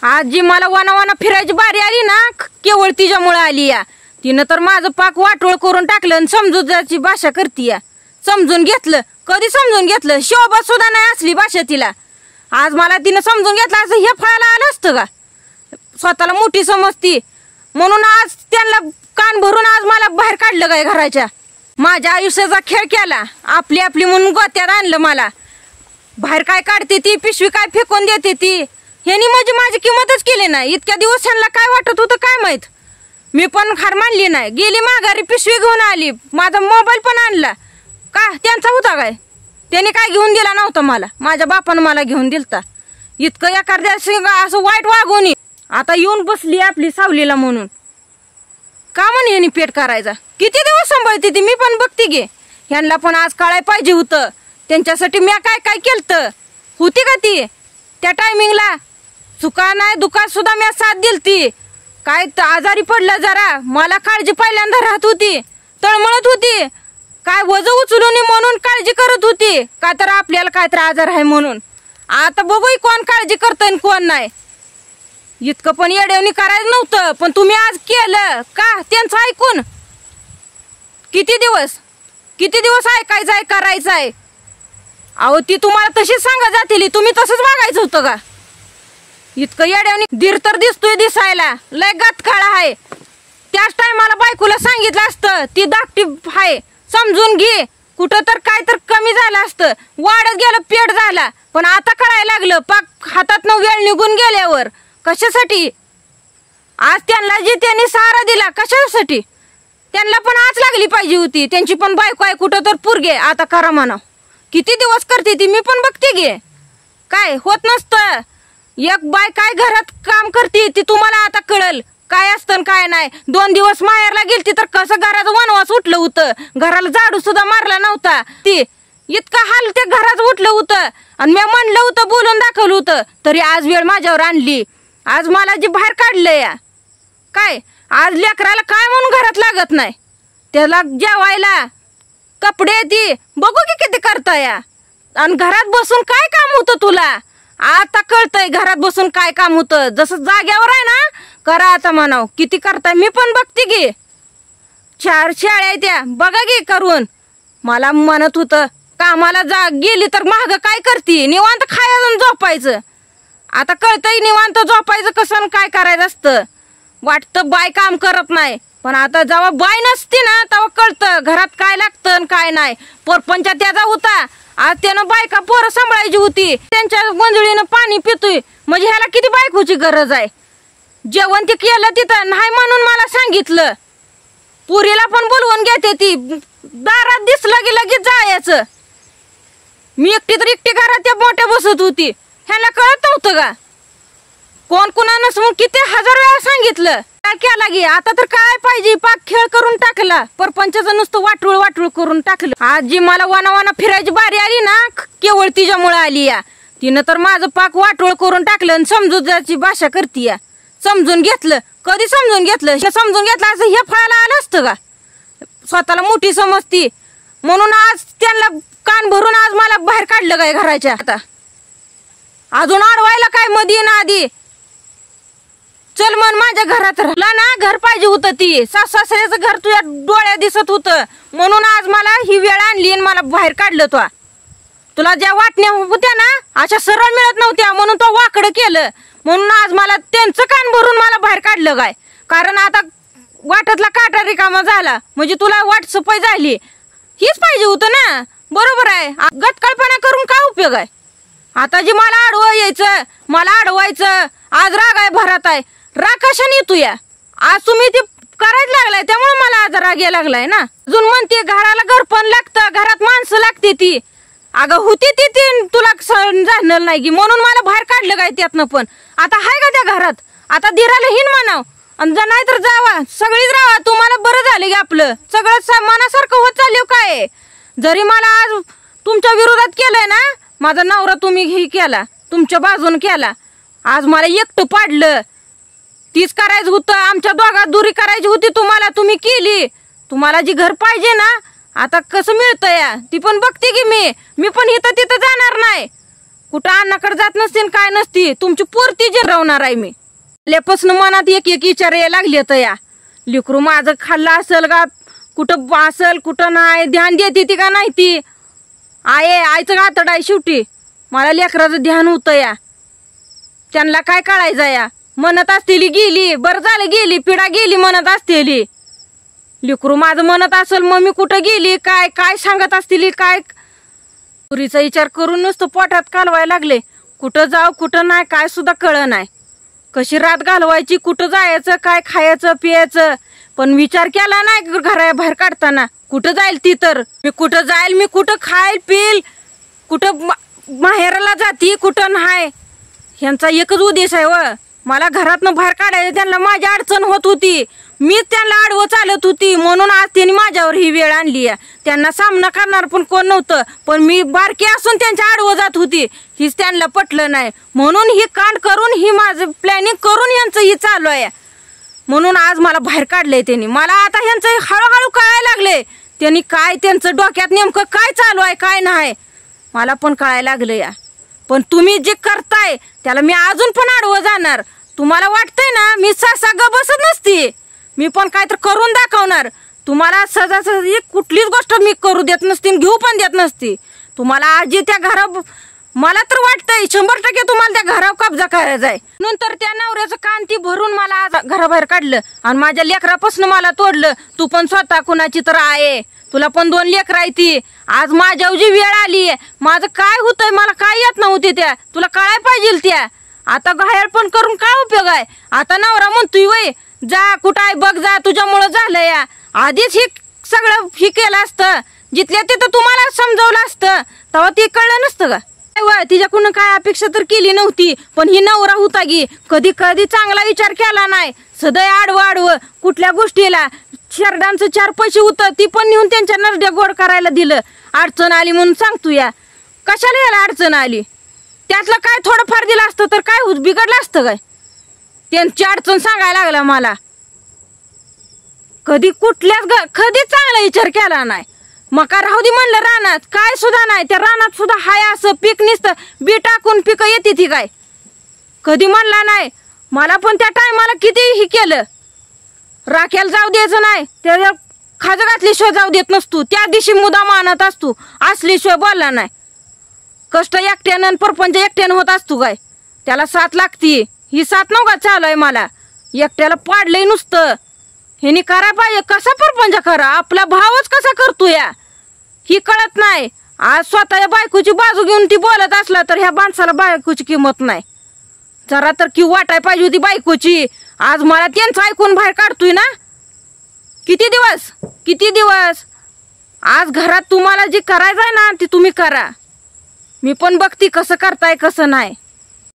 आज जी मला वाना फिरायची बारी आली ना केवळ तिच्यामुळे आली या। तिनं तर माझं पाक वाटोळ करून टाकलं आणि समजूतदारची भाषा करती या। समजून घेतलं कधी समजून घेतलं? शोभा सुद्धा नाही असली भाषा तिला। आज मला तिनं समजून घेतलं असं हे फळायला आलं असतं का? स्वतःला मोठी समजती म्हणून आज त्यांना कान भरून आज मला बाहेर काढलं काय घराच्या। माझ्या आयुष्याचा खेळ केला, आपली आपली म्हणून गोत्यात आणलं मला। बाहेर काय काढते ती, पिशवी काय फेकून देते ती, ह्यानी माझी किंमतच केली नाही। इतक्या दिवस ह्यांना काय वाटत होतं काय माहित। मी पण हार मानली नाही, गेली माघारी पिशवी घेऊन आली, माझा मोबाईल पण आणला। का त्यांचा होता काय? त्याने काय घेऊन दिला नव्हता मला, माझ्या बापानं मला घेऊन दिलता। इतकं एखाद्या असं वाईट वागून आता येऊन बसली आपली सावलीला म्हणून का म्हणे ह्यानी पेट करायचा। किती दिवस सांभाळते ती मी पण बघते गे। ह्यांना पण आज कळाय पाहिजे होतं त्यांच्यासाठी मी काय काय केलं होती का ती त्या टायमिंगला। चुका नाही दुखा सुद्धा मी साथ दिलती। काय आजारी पडलं जरा मला काळजी पहिल्यांदा राहत होती, तळमळत होती, काय वज उचलून म्हणून काळजी करत होती का तर आपल्याला काय तर आजार आहे म्हणून। आता बघू कोण काळजी करतंय आणि कोण नाही। इतकं पण येड्यावणी करायचं नव्हतं पण तुम्ही आज केलं का त्यांचं ऐकून। किती दिवस ऐकायचंय करायचंय। अहो ती तुम्हाला तशीच सांगा जातील, तुम्ही तसंच वागायचं होतं का? इतकं येड्यावणी धीर तर दिसतोय दिसायला, लय गतकाळ आहे। त्याच टायमाला बायकोला सांगितलं असतं ती धाकटी आहे समजून घे, कुठं तर काय तर कमी झालं असतं, वाढत गेलं पेट झाला। पण आता कळायला लागलं पाक हातातनं वेळ निघून गेल्यावर। कशासाठी आज त्यांना जे त्यांनी सहारा दिला कशासाठी? त्यांना पण आज लागली पाहिजे होती, त्यांची पण बायको आहे कुठं तर पुरगे आता करा म्हणा। किती दिवस करते ती मी पण बघते गे, काय होत नसतं। एक बाय काय घरात काम करते ती तुम्हाला आता कळल काय असतं काय नाही। 2 दिवस माहेरला गेलती तर कसं घराचं वनवास उठलं होतं, घराला झाडू सुद्धा मारला नव्हता ती, इतकं हाल ते घरात उठलं होतं। आणि मी म्हणलं होतं बोलून दाखवलं होतं तरी आज वेळ माझ्यावर आणली। आज मला जे बाहेर काढलंय या काय, आज लेकराला काय म्हणून घरात लागत नाही, त्याला जेवायला कपडे ती बघू की किती करता या। आणि घरात बसून काय काम होतं तुला? आता कळतंय घरात बसून काय काम होतं। जसं जाग्यावर आहे ना करा आता म्हणाव, किती करताय मी पण बघते गे। 4 शाळ्या त्या बघा गे करून। मला म्हणत होतं कामाला गेली तर महाग काय करते, निवांत खायचं झोपायचं। आता कळतंय निवांत झोपायचं कसं काय करायचं असतं। वाटतं बाय काम करत नाही पण आता जेव्हा बाय नसते ना तेव्हा कळतं घरात काय लागतं काय नाही। परपंच त्याचा होता, आज त्यानं बायका पोरं सांभाळायची होती, त्यांच्या गोंधळीनं पाणी पितोय म्हणजे ह्याला किती बायकोची गरज आहे। जेवण ते केलं तिथं नाही म्हणून मला सांगितलं, पुरीला पण बोलवून घेते ती, दारात दिसलं की लगेच जायचं। मी एकटी घरात त्या मोठ्या बसत होती, ह्याला कळत नव्हतं का? कोण कुणानं किती 1000 वेळा सांगितलं काय केला गे। आता तर काय पाहिजे पाक खेळ करून टाकला, परपंचाचं नुसतं वाटूळ करून टाकलं। आज जी मला वाना फिरायची बारी आली ना केवळ तिच्यामुळे आली या। तिनं तर माझं पाक वाटोळ करून टाकलं आणि समजूतदारची भाषा करती या। समजून घेतलं कधी समजून घेतलं? समजून घेतलं असं हे फळायला आलं असतं का? स्वतःला मोठी समजती म्हणून आज त्यांना कान भरून आज मला बाहेर काढलं काय घराच्या। आता अजून अडवायला काय मध्ये ना आधी चल मन माझ्या घरात राहिला ना, घर पाहिजे होतं ती सासऱ्याचं घर तुझ्या डोळ्यात दिसत होतं म्हणून आज मला ही वेळ आणली आणि मला बाहेर काढलं। तुला ज्या वाटण्या होत्या ना अशा सरळ मिळत नव्हत्या म्हणून तो वाकडं केलं, म्हणून आज मला त्यांचं कान भरून मला बाहेर काढलं काय। कारण आता वाटतला काटा रिकामा झाला म्हणजे तुला वाट सफाई झाली, हीच पाहिजे होतं ना। बरोबर आहे, गटकळपणा करून काय उपयोग आहे? आता जी मला अडवं यायचं मला अडवायचं, आज राग आहे भरात आहे, राग कशाने येतो या? आज तुम्ही ते करायला लागलाय त्यामुळे मला आज राग यायला लागलाय ना। अजून म्हणते घराला घर पण लागतं, घरात माणसं लागते ती, अगं होती ती तुला जाणार नाही की म्हणून मला बाहेर काढलं काय त्यातनं। पण आता हाय का त्या घरात? आता धीराला हिन म्हणाव आणि नाही तर जावा सगळीच राहा, तुम्हाला बरं झालं की आपलं सगळं मनासारखं होत चाललं काय। जरी मला आज तुमच्या विरोधात केलंय ना, माझा नवरा तुम्ही हे केला तुमच्या बाजून केला, आज मला एकटं पाडलं। तीच करायचं होतं, आमच्या दोघात दुरी करायची होती तुम्हाला, तुम्ही केली। तुम्हाला जी घर पाहिजे ना आता कसं मिळतं या ती पण बघते की मी पण इथं तिथं जाणार नाही। कुठं अन्नाकडे जात नसते आणि काय नसती, तुमची पूर्ती जिरवणार आहे मी. लेपासून मनात एक एक विचार यायला लागले तर या लेकरू माझं खाल्लं असेल का, कुठं असेल कुठं नाही, ध्यान देते ती का नाही ती. आईचं गातड आहे शेवटी. मला लेकराचं ध्यान होतं या. त्यांना काय कळायचं या, म्हणत असतेली गेली, बरं झालं गेली, पिढा गेली म्हणत असतेली. लेकरू माझं म्हणत असेल मम्मी कुठं गेली, काय काय सांगत असतील, काय पुरीचा विचार करून नुसतं पोटात कालवायला लागले. कुठं जाऊ कुठं नाही काय सुद्धा कळ नाही. कशी रात घालवायची, कुठं जायचं, काय खायचं पियाचं, पण विचार केला नाही घराबाहेर काढताना. कुठं जाईल ती तर, मी कुठं जाईल, मी कुठं खाईल पिईल, कुठं माहेराला जाती कुठं नाही. ह्यांचा एकच उद्देश आहे व मला घरातनं बाहेर काढायचं. त्यांना माझी अडचण होत होती, मीच त्यांना आडवं चालत होती, म्हणून आज त्यांनी माझ्यावर ही वेळ आणली आहे. त्यांना सामना करणार पण कोण नव्हतं, पण मी बारकी असून त्यांच्या आडवं जात होती. हीच त्यांना पटलं नाही, म्हणून ही कांड करून ही माझं प्लॅनिंग करून यांचं ही चालू आहे. म्हणून आज मला बाहेर काढलंय त्यांनी. मला आता ह्यांचं हळूहळू कळायला लागले त्यांनी काय, त्यांचं डोक्यात नेमकं काय चालू आहे काय नाही मला पण कळायला लागलं या. पण तुम्ही जे करताय त्याला मी अजून पण आडवं जाणार. तुम्हाला वाटतंय ना मी सासा ग बसत नसती, मी पण काय तर करून दाखवणार. तुम्हाला सहजासहजी कुठलीच गोष्ट मी करू देत नसती, घेऊ पण देत नसती. तुम्हाला आजी त्या घरा, मला तर वाटतंय 100% तुम्हाला त्या घरावर कब्जा करायचा आहे. नंतर त्या नवऱ्याचं कान ती भरून मला आज घराबाहेर काढलं आणि माझ्या लेकरापासून मला तोडलं. तू पण स्वतः कुणाची तर आहे, तुला पण 2 लेकरं आहे ती. आज माझ्यावर जी वेळ आली, माझं काय होतंय मला काय येत नव्हते त्या, तुला कळायला पाहिजे त्या. आता घायल पण करून काय उपयोग आहे. आता नवरा म्हणतोय वय जा कुठं आहे बघ जा, तुझ्यामुळं झालं या. आधीच हे सगळं हे केलं असतं, जिथल्या तिथं तुम्हाला समजावलं असतं तेव्हा ते कळलं नसतं का. तिच्याकडून काय अपेक्षा तर केली नव्हती, पण ही नवरा होता की कधी कधी चांगला विचार केला नाही. सदैव आडवं कुठल्या गोष्टीला. शरडांचं 4 पैसे होतं ती पण नेऊन त्यांच्या नरड्या गोड करायला दिलं. अडचण आली म्हणून सांगतो या. कशाला याला अडचण आली, त्यातलं काय थोडंफार दिलं असतं तर काय बिघडलं असतं काय. त्यांची अडचण सांगायला लागला मला. कधी कधीच चांगला विचार केला नाही. मका राहू दे म्हणलं रानात, काय सुद्धा नाही. त्या रानात सुद्धा हाय असं पीक निसतं, बी टाकून पिकं येते ती काय कधी म्हणला नाही. मला पण त्या टायमाला किती ही केलं. राख्याला जाऊ द्यायचं नाही, त्याला खाज घातल्याशिवाय जाऊ देत नसतो. त्या दिवशी मुद्दाम आणत असतो, असल्याशिवाय बोलला नाही. कष्ट एकट्यानं आणि परपंच एकट्यानं होत असतो काय, त्याला साथ लागती. ही साथ नव्हता चालू आहे मला, एकट्याला पाडलंय नुसतं. ह्यानी करा पाहिजे. कसा परपंच करा, आपला भावच कसा करतो या ही कळत नाही. आज स्वतःच्या बायकोची बाजू घेऊन ती बोलत असला तर ह्या माणसाला बायकोची किंमत नाही. जरा तर की वाटाय पाहिजे होती बायकोची. आज मला त्यांचं ऐकून बाहेर काढतोय ना. किती दिवस आज घरात तुम्हाला जे करायचंय ना ते तुम्ही करा. मी पण बघते कसं करताय कसं नाही.